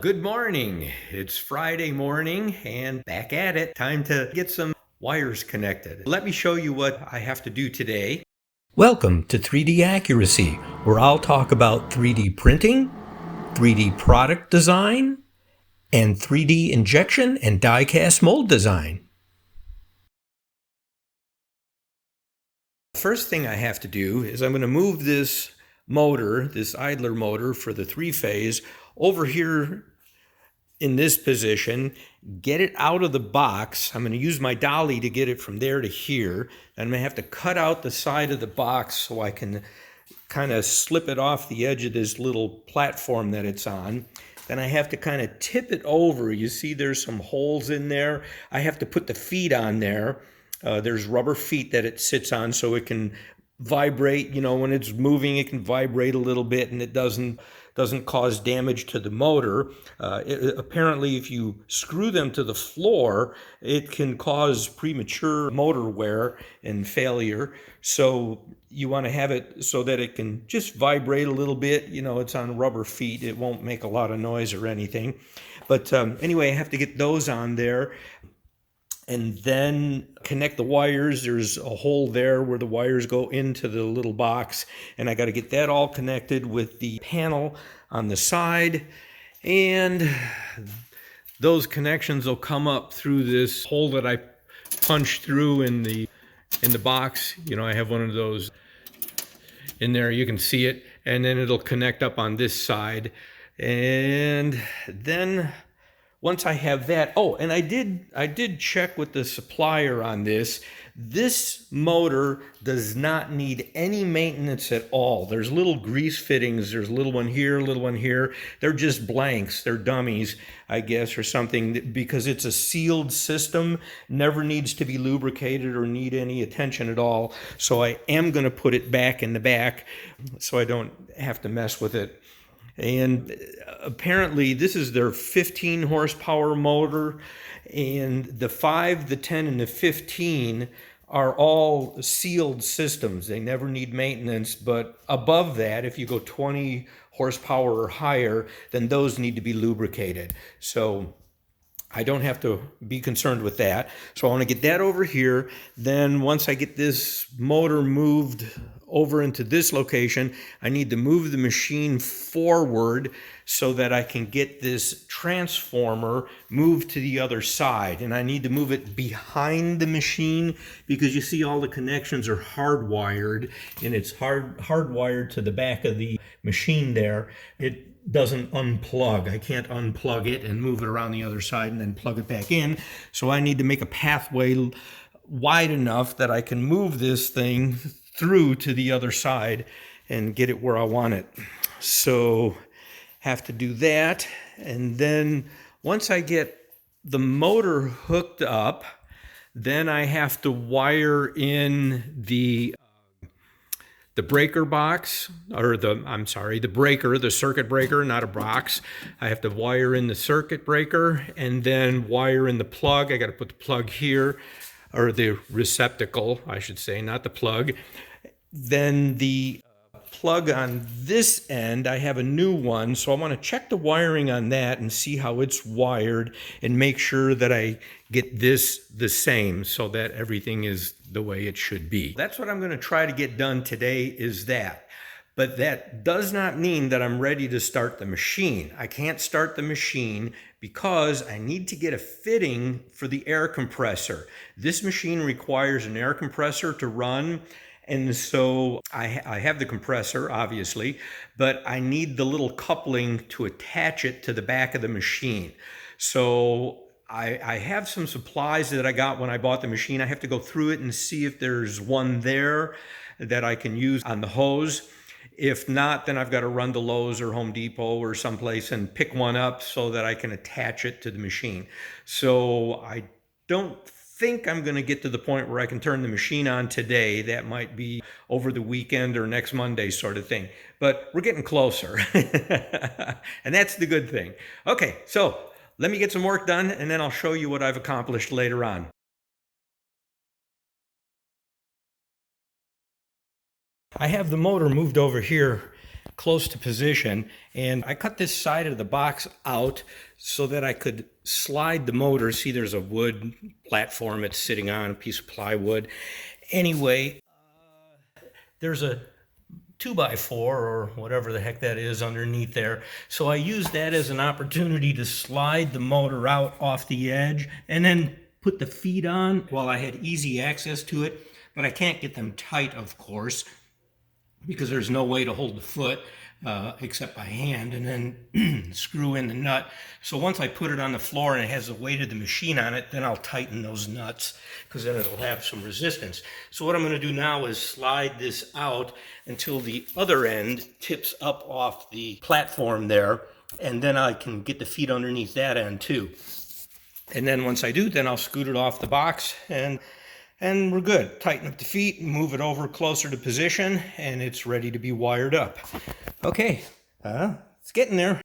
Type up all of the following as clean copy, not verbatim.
Good morning. It's Friday morning and back at it. Time to get some wires connected. Let me show you what I have to do today. Welcome to 3D Accuracy, where I'll talk about 3D printing, 3D product design, and 3D injection and die-cast mold design. First thing I have to do is I'm going to move this motor, this idler motor for the three-phase, over here in this position, get it out of the box. I'm going to use my dolly to get it from there to here. And I'm going to have to cut out the side of the box so I can kind of slip it off the edge of this little platform that it's on. Then I have to kind of tip it over. You see there's some holes in there. I have to put the feet on there. There's rubber feet that it sits on so it can vibrate. You know, when it's moving, it can vibrate a little bit and it doesn't cause damage to the motor. Apparently, if you screw them to the floor, it can cause premature motor wear and failure. So you want to have it so that it can just vibrate a little bit. You know, it's on rubber feet. It won't make a lot of noise or anything. But anyway, I have to get those on there. And then connect the wires. There's a hole there where the wires go into the little box. And I got to get that all connected with the panel on the side. And those connections will come up through this hole that I punched through in the box. You know, I have one of those in there. You can see it. And then it'll connect up on this side. And then once I have that, and I did check with the supplier on this. This motor does not need any maintenance at all. There's little grease fittings. There's a little one here, a little one here. They're just blanks. They're dummies, I guess, or something, because it's a sealed system. Never needs to be lubricated or need any attention at all. So I am going to put it back in the back so I don't have to mess with it. And apparently this is their 15 horsepower motor, and the 5, the 10, and the 15 are all sealed systems. They never need maintenance, but above that, if you go 20 horsepower or higher, then those need to be lubricated. So I don't have to be concerned with that. So I want to get that over here. Then once I get this motor moved over into this location, I need to move the machine forward so that I can get this transformer moved to the other side. And I need to move it behind the machine because you see all the connections are hardwired, and it's hardwired to the back of the machine there. It doesn't unplug. I can't unplug it and move it around the other side and then plug it back in. So I need to make a pathway wide enough that I can move this thing through to the other side and get it where I want it. So have to do that. And then once I get the motor hooked up, then I have to wire in the breaker box, or the breaker, the circuit breaker, not a box. I have to wire in the circuit breaker and then wire in the plug. I got to put the plug here, or the receptacle, I should say, not the plug. Then the plug on this end, I have a new one, so I want to check the wiring on that and see how it's wired and make sure that I get this the same so that everything is the way it should be. That's what I'm going to try to get done today, is that. But that does not mean that I'm ready to start the machine. I can't start the machine because I need to get a fitting for the air compressor. This machine requires an air compressor to run. And so I have the compressor, obviously, but I need the little coupling to attach it to the back of the machine. So I have some supplies that I got when I bought the machine. I have to go through it and see if there's one there that I can use on the hose. If not, then I've got to run to Lowe's or Home Depot or someplace and pick one up so that I can attach it to the machine. So I don't think I'm going to get to the point where I can turn the machine on today. That might be over the weekend or next Monday sort of thing. But we're getting closer. And that's the good thing. Okay, so let me get some work done, and then I'll show you what I've accomplished later on. I have the motor moved over here close to position, and I cut this side of the box out so that I could slide the motor. See, there's a wood platform it's sitting on, a piece of plywood. Anyway, there's a 2x4 or whatever the heck that is underneath there. So I used that as an opportunity to slide the motor out off the edge and then put the feet on while I had easy access to it. But I can't get them tight, of course, because there's no way to hold the foot except by hand, and then screw in the nut. So once I put it on the floor and it has the weight of the machine on it, then I'll tighten those nuts, because then it'll have some resistance. So what I'm going to do now is slide this out until the other end tips up off the platform there, and then I can get the feet underneath that end too. And then once I do, then I'll scoot it off the box, and we're good. Tighten up the feet, move it over closer to position, and it's ready to be wired up. Okay, it's getting there.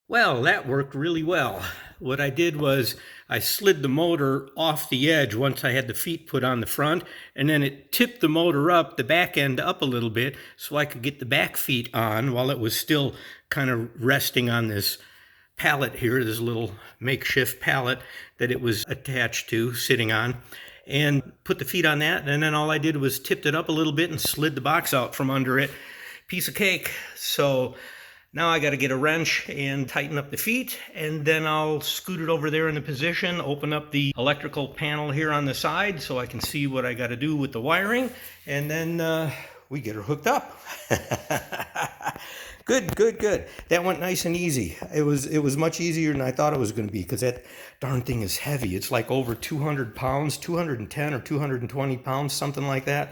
Well, that worked really well. What I did was I slid the motor off the edge once I had the feet put on the front, and then it tipped the motor up, the back end up a little bit, so I could get the back feet on while it was still kind of resting on this pallet here, this little makeshift pallet that it was attached to, sitting on, and put the feet on that. And then all I did was tipped it up a little bit and slid the box out from under it. Piece of cake. So now I got to get a wrench and tighten up the feet, and then I'll scoot it over there in the position, open up the electrical panel here on the side so I can see what I got to do with the wiring, and then we get her hooked up. Good, good, good. That went nice and easy. It was much easier than I thought it was going to be, because that darn thing is heavy. It's like over 200 pounds, 210 or 220 pounds, something like that.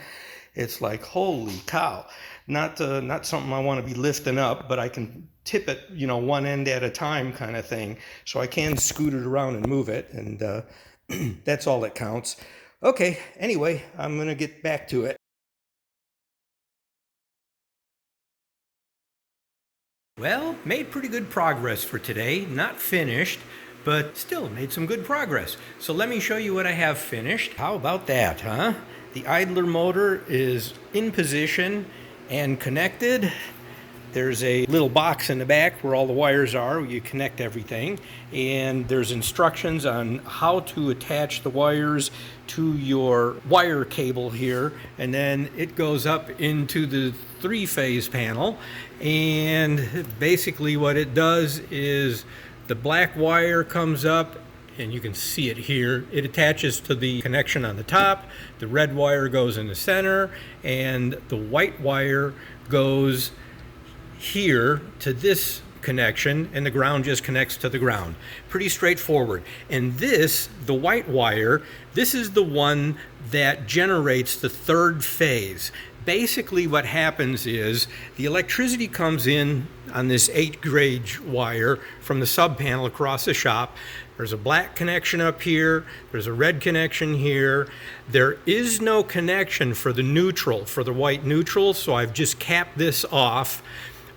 It's like, holy cow. Not something I want to be lifting up, but I can tip it, one end at a time kind of thing. So I can scoot it around and move it, and that's all that counts. Okay, anyway, I'm going to get back to it. Well, made pretty good progress for today. Not finished, but still made some good progress. So let me show you what I have finished. How about that, huh? The idler motor is in position and connected. There's a little box in the back where all the wires are, where you connect everything. And there's instructions on how to attach the wires to your wire cable here. And then it goes up into the three-phase panel. And basically what it does is the black wire comes up, and you can see it here. It attaches to the connection on the top. The red wire goes in the center, and the white wire goes here to this connection, and the ground just connects to the ground. Pretty straightforward. And this, the white wire, this is the one that generates the third phase. Basically what happens is the electricity comes in on this 8-gauge wire from the sub panel across the shop. There's a black connection up here, there's a red connection here. There is no connection for the neutral, for the white neutral, so I've just capped this off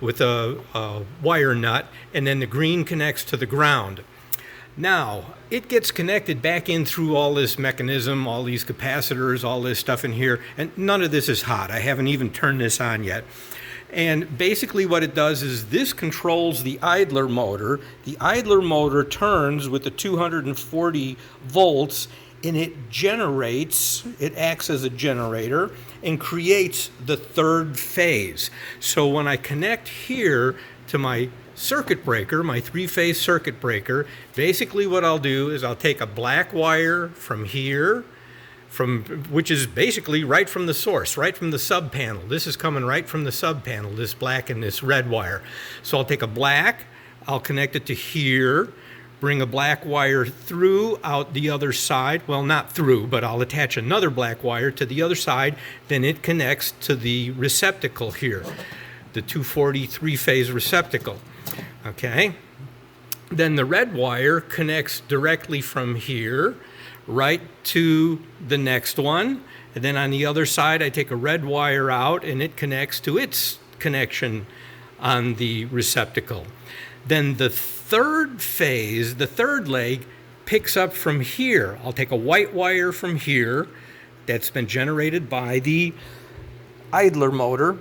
with a wire nut, and then the green connects to the ground. Now, it gets connected back in through all this mechanism, all these capacitors, all this stuff in here, and none of this is hot. I haven't even turned this on yet. And basically what it does is this controls the idler motor. The idler motor turns with the 240 volts, and it generates, it acts as a generator and creates the third phase. So when I connect here to my circuit breaker, my three-phase circuit breaker, basically what I'll do is I'll take a black wire from here, which is basically right from the source, right from the sub panel. This is coming right from the sub panel, this black and this red wire. So I'll take a black, I'll connect it to here, bring a black wire through out the other side. Well, not through, but I'll attach another black wire to the other side. Then it connects to the receptacle here, the 240 three-phase receptacle. Okay. Then the red wire connects directly from here right to the next one. And then on the other side, I take a red wire out, and it connects to its connection on the receptacle. Then the third phase, the third leg, picks up from here. I'll take a white wire from here, that's been generated by the idler motor.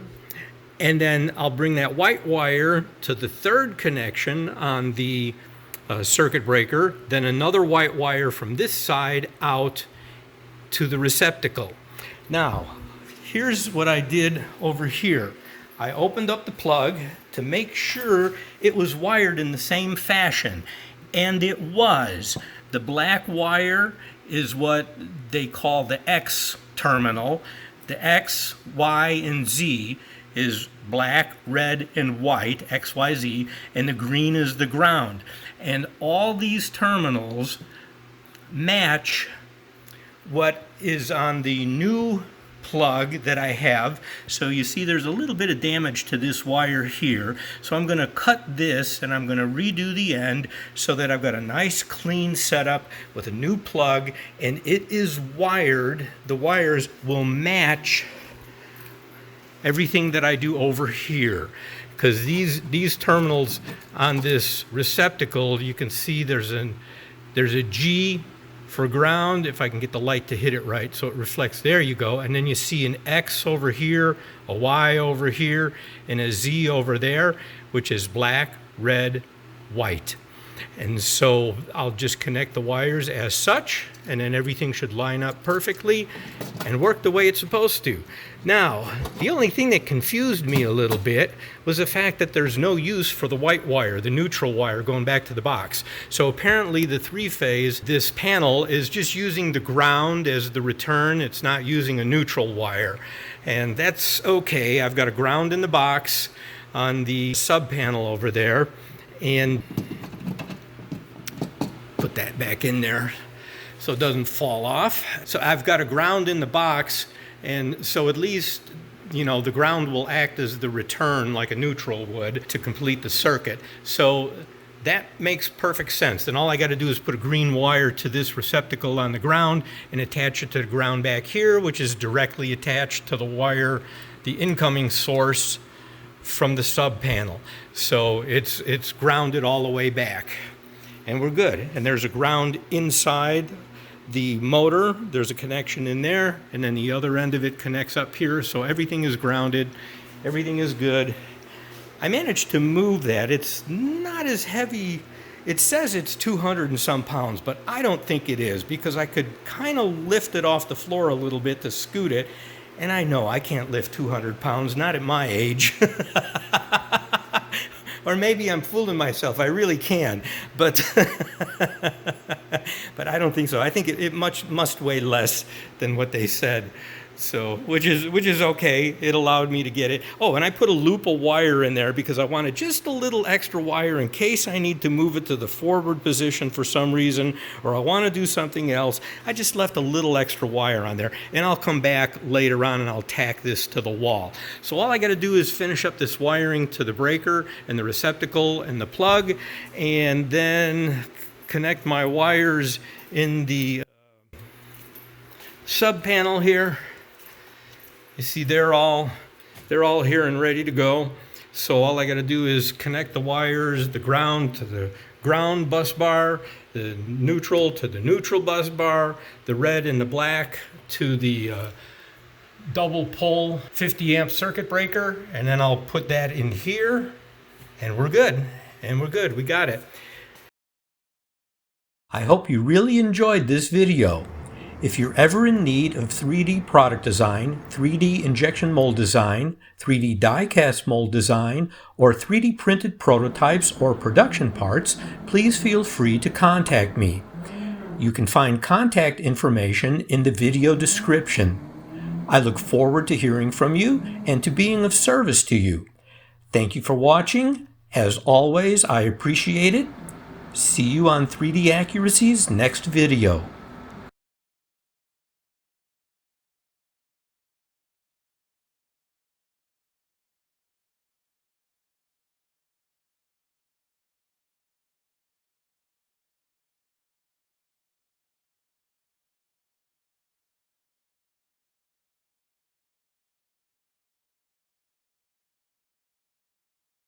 And then I'll bring that white wire to the third connection on the circuit breaker, then another white wire from this side out to the receptacle. Now, here's what I did over here. I opened up the plug to make sure it was wired in the same fashion, and it was. The black wire is what they call the X terminal. The X, Y, and Z is black, red, and white, X, Y, Z, and the green is the ground. And all these terminals match what is on the new plug that I have. So you see there's a little bit of damage to this wire here. So I'm going to cut this and I'm going to redo the end so that I've got a nice clean setup with a new plug, and it is wired. The wires will match everything that I do over here, because these terminals on this receptacle, you can see there's a G for ground, if I can get the light to hit it right so it reflects. There you go. And then you see an X over here, a Y over here, and a Z over there, which is black, red, white. And so I'll just connect the wires as such, and then everything should line up perfectly and work the way it's supposed to. Now, the only thing that confused me a little bit was the fact that there's no use for the white wire, the neutral wire, going back to the box. So apparently the three-phase, this panel is just using the ground as the return. It's not using a neutral wire. And that's okay. I've got a ground in the box on the sub panel over there, and put that back in there so it doesn't fall off. So I've got a ground in the box, and so at least, you know, the ground will act as the return like a neutral would to complete the circuit. So that makes perfect sense. Then all I got to do is put a green wire to this receptacle on the ground and attach it to the ground back here, which is directly attached to the wire, the incoming source from the sub panel. So it's grounded all the way back, and we're good. And there's a ground inside the motor. There's a connection in there, and then the other end of it connects up here. So everything is grounded. Everything is good. I managed to move that. It's not as heavy. It says it's 200 and some pounds, but I don't think it is, because I could kind of lift it off the floor a little bit to scoot it. And I know I can't lift 200 pounds, not at my age. Or maybe I'm fooling myself. I really can, but but I don't think so. I think it must weigh less than what they said. So, which is okay. It allowed me to get it. Oh, and I put a loop of wire in there because I wanted just a little extra wire in case I need to move it to the forward position for some reason, or I want to do something else. I just left a little extra wire on there, and I'll come back later on and I'll tack this to the wall. So all I got to do is finish up this wiring to the breaker and the receptacle and the plug, and then connect my wires in the sub panel here. You see, they're all here and ready to go. So all I got to do is connect the wires, the ground to the ground bus bar, the neutral to the neutral bus bar, the red and the black to the double pole 50 amp circuit breaker, and then I'll put that in here, and we're good. And we're good. We got it. I hope you really enjoyed this video. If you're ever in need of 3D product design, 3D injection mold design, 3D die-cast mold design, or 3D printed prototypes or production parts, please feel free to contact me. You can find contact information in the video description. I look forward to hearing from you and to being of service to you. Thank you for watching. As always, I appreciate it. See you on 3D Accuracy's next video.